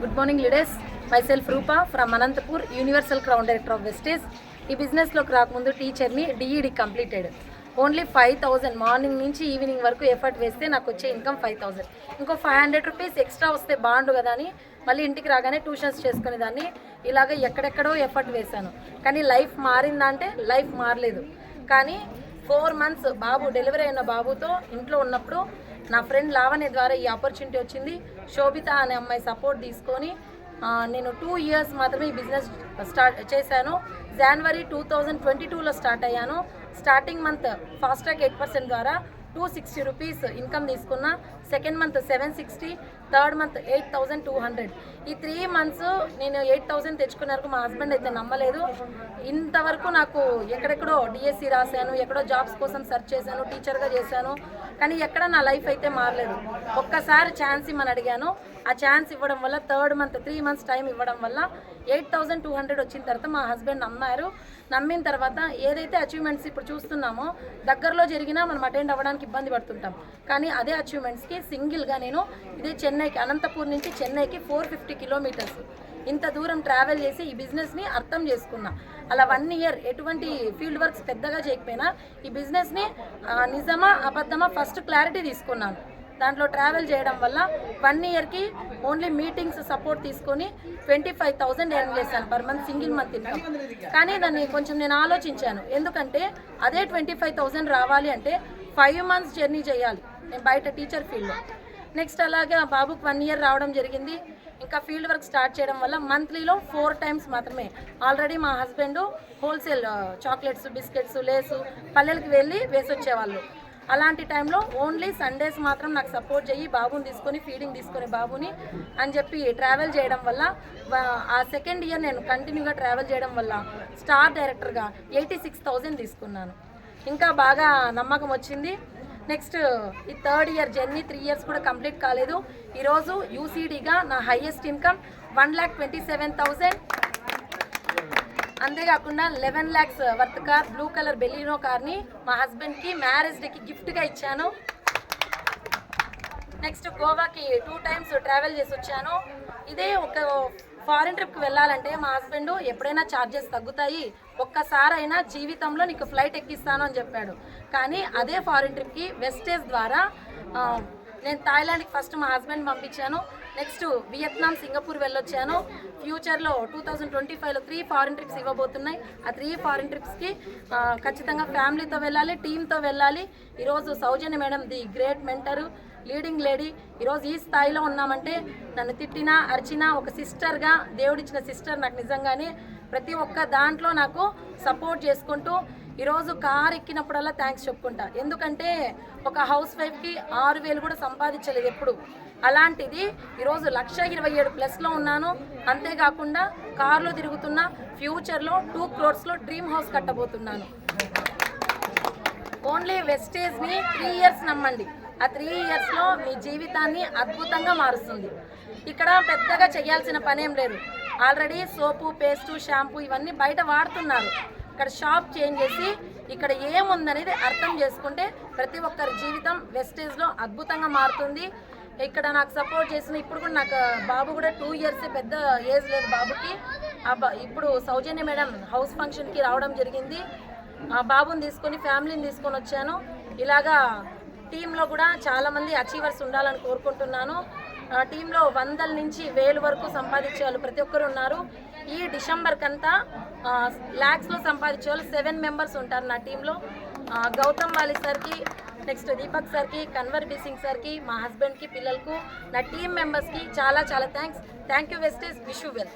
Good morning leaders. myself Rupa from Anantapur, universal crown director of Vestige. ఈ బిజినెస్లోకి రాకముందు టీచర్ని, డిఈడి కంప్లీటెడ్. ఓన్లీ 5,000 మార్నింగ్ నుంచి ఈవినింగ్ వరకు ఎఫర్ట్ వేస్తే నాకు వచ్చే ఇన్కమ్ 5,000. ఇంకో 500 రూపీస్ ఎక్స్ట్రా వస్తే బాగుండు కదా అని మళ్ళీ ఇంటికి రాగానే ట్యూషన్స్ చేసుకునేదాన్ని. ఇలాగ ఎక్కడెక్కడో ఎఫర్ట్ వేశాను, కానీ లైఫ్ మారిందంటే లైఫ్ మారలేదు. కానీ 4 months బాబు డెలివరీ అయిన బాబుతో ఇంట్లో ఉన్నప్పుడు నా ఫ్రెండ్ లావణ్య ద్వారా ఈ ఆపర్చునిటీ వచ్చింది. శోభిత అనే అమ్మాయి సపోర్ట్ తీసుకొని నేను 2 years మాత్రమే ఈ బిజినెస్ స్టార్ట్ చేశాను. జనవరి 2022లో స్టార్ట్ అయ్యాను. స్టార్టింగ్ మంత్ ఫాస్ట్రాక్ 8% ద్వారా 260 రూపీస్ ఇన్కమ్ తీసుకున్నా. Second month 760, third month 8,200. ఈ 3 months నేను 8,000 తెచ్చుకునే వరకు మా హస్బెండ్ అయితే నమ్మలేదు. ఇంతవరకు నాకు ఎక్కడెక్కడో డిఎస్సి రాశాను, ఎక్కడో జాబ్స్ కోసం సెర్చ్ చేశాను, టీచర్గా చేశాను, కానీ ఎక్కడ నా లైఫ్ అయితే మారలేదు. ఒక్కసారి ఛాన్స్ ఇమ్మని అడిగాను. ఆ ఛాన్స్ ఇవ్వడం వల్ల థర్డ్ మంత్ 3 months టైం ఇవ్వడం వల్ల 8,200 వచ్చిన తర్వాత మా హస్బెండ్ నమ్మారు. నమ్మిన తర్వాత ఏదైతే అచీవ్మెంట్స్ ఇప్పుడు చూస్తున్నామో దగ్గరలో జరిగినా మనం అటెండ్ అవ్వడానికి ఇబ్బంది పడుతుంటాం, కానీ అదే అచీవ్మెంట్స్కి సింగిల్గా నేను ఇదే చెన్నైకి, అనంతపూర్ నుంచి చెన్నైకి 450 kilometers ఇంత దూరం ట్రావెల్ చేసి ఈ బిజినెస్ని అర్థం చేసుకున్నా. అలా 1 year ఎటువంటి ఫీల్డ్ వర్క్స్ పెద్దగా చేయకపోయినా ఈ బిజినెస్ని నిజమా అబద్ధమా ఫస్ట్ క్లారిటీ తీసుకున్నాను. దాంట్లో ట్రావెల్ చేయడం వల్ల 1 yearకి ఓన్లీ మీటింగ్స్ సపోర్ట్ తీసుకొని 25,000 ఎర్న్ చేశాను per month, single month income. కానీ దాన్ని కొంచెం నేను ఆలోచించాను, ఎందుకంటే అదే 25,000 రావాలి అంటే 5 months జర్నీ చేయాలి నేను బయట టీచర్ ఫీల్డ్లో. నెక్స్ట్ అలాగే బాబుకి 1 year రావడం జరిగింది. ఇంకా ఫీల్డ్ వర్క్ స్టార్ట్ చేయడం వల్ల మంత్లీలో 4 times మాత్రమే. ఆల్రెడీ మా husband wholesale chocolates, biscuits, Lays పల్లెలకి వెళ్ళి వేసి వచ్చేవాళ్ళు. అలాంటి టైంలో ఓన్లీ సండేస్ మాత్రం నాకు సపోర్ట్ చేయి, బాబుని తీసుకొని ఫీడింగ్ తీసుకొని బాబుని అని చెప్పి ట్రావెల్ చేయడం వల్ల ఆ సెకండ్ ఇయర్ నేను కంటిన్యూగా ట్రావెల్ చేయడం వల్ల స్టార్ డైరెక్టర్గా 86,000 తీసుకున్నాను. ఇంకా బాగా నమ్మకం వచ్చింది. నెక్స్ట్ ఈ థర్డ్ ఇయర్ జర్నీ 3 years కూడా కంప్లీట్ కాలేదు. ఈరోజు యూసీడీగా నా హైయెస్ట్ ఇన్కమ్ 1,27,000. అంతేకాకుండా 11 lakhs worth car, blue colour Baleno కార్ని మా హస్బెండ్కి మ్యారేజ్ డేకి గిఫ్ట్గా ఇచ్చాను. నెక్స్ట్ గోవాకి 2 times ట్రావెల్ చేసి వచ్చాను. ఇదే ఒక ఫారిన్ ట్రిప్కి వెళ్ళాలంటే మా హస్బెండ్ ఎప్పుడైనా ఛార్జెస్ తగ్గుతాయి, ఒక్కసారైనా జీవితంలో నీకు ఫ్లైట్ ఎక్కిస్తాను అని చెప్పాడు. కానీ అదే ఫారిన్ ట్రిప్కి వెస్టేజ్ ద్వారా నేను థాయిలాండ్కి ఫస్ట్ మా హస్బెండ్ పంపించాను. నెక్స్ట్ వియత్నాం, సింగపూర్ వెళ్ళొచ్చాను. ఫ్యూచర్లో 2025లో 3 foreign trips ఇవ్వబోతున్నాయి. ఆ 3 foreign tripsకి ఖచ్చితంగా ఫ్యామిలీతో వెళ్ళాలి, టీంతో వెళ్ళాలి. ఈరోజు Soujanya madam the great mentor, leading lady. ఈరోజు ఈ స్థాయిలో ఉన్నామంటే నన్ను తిట్టినా అరిచినా ఒక సిస్టర్గా, దేవుడిచ్చిన సిస్టర్ నాకు నిజంగానే ప్రతి ఒక్క దాంట్లో నాకు సపోర్ట్ చేసుకుంటూ ఈరోజు కార్ ఎక్కినప్పుడల్లా థ్యాంక్స్ చెప్పుకుంటా. ఎందుకంటే ఒక హౌస్ వైఫ్కి 6,000 కూడా సంపాదించలేదు ఎప్పుడు. అలాంటిది ఈరోజు 127+ ఉన్నాను. అంతేకాకుండా కార్లో తిరుగుతున్న, ఫ్యూచర్లో 2 crores డ్రీమ్ హౌస్ కట్టబోతున్నాను. ఓన్లీ వెస్టేజ్ని 3 years నమ్మండి. ఆ 3 yearsలో మీ జీవితాన్ని అద్భుతంగా మారుస్తుంది. ఇక్కడ పెద్దగా చేయాల్సిన పనేం లేదు. ఆల్రెడీ సోపు, పేస్టు, షాంపూ ఇవన్నీ బయట వాడుతున్నారు. ఇక్కడ షాప్ చేంజ్ చేసి ఇక్కడ ఏముందనేది అర్థం చేసుకుంటే ప్రతి ఒక్కరి జీవితం వెస్టేజ్లో అద్భుతంగా మారుతుంది. ఇక్కడ నాకు సపోర్ట్ చేసిన, ఇప్పుడు కూడా నాకు బాబు కూడా 2 years, పెద్ద ఏజ్ లేదు బాబుకి. ఇప్పుడు సౌజన్య మేడం హౌస్ ఫంక్షన్కి రావడం జరిగింది. బాబుని తీసుకొని ఫ్యామిలీని తీసుకొని వచ్చాను. ఇలాగా టీంలో కూడా చాలామంది అచీవర్స్ ఉండాలని కోరుకుంటున్నాను. టీంలో 100 నుంచి 1000 వరకు సంపాదించే వాళ్ళు ప్రతి ఒక్కరు ఉన్నారు. ఈ డిసెంబర్కంతా lakhsలో సంపాదించే వాళ్ళు 7 members ఉంటారు నా టీంలో. గౌతమ్ వాలి సార్కి, నెక్స్ట్ దీపక్ సార్కి, కన్వర్ బీసింగ్ సార్కి, మా హస్బెండ్కి, పిల్లలకు, నా టీమ్ మెంబర్స్కి చాలా చాలా thanks. Thank you Vestige. Wish you well.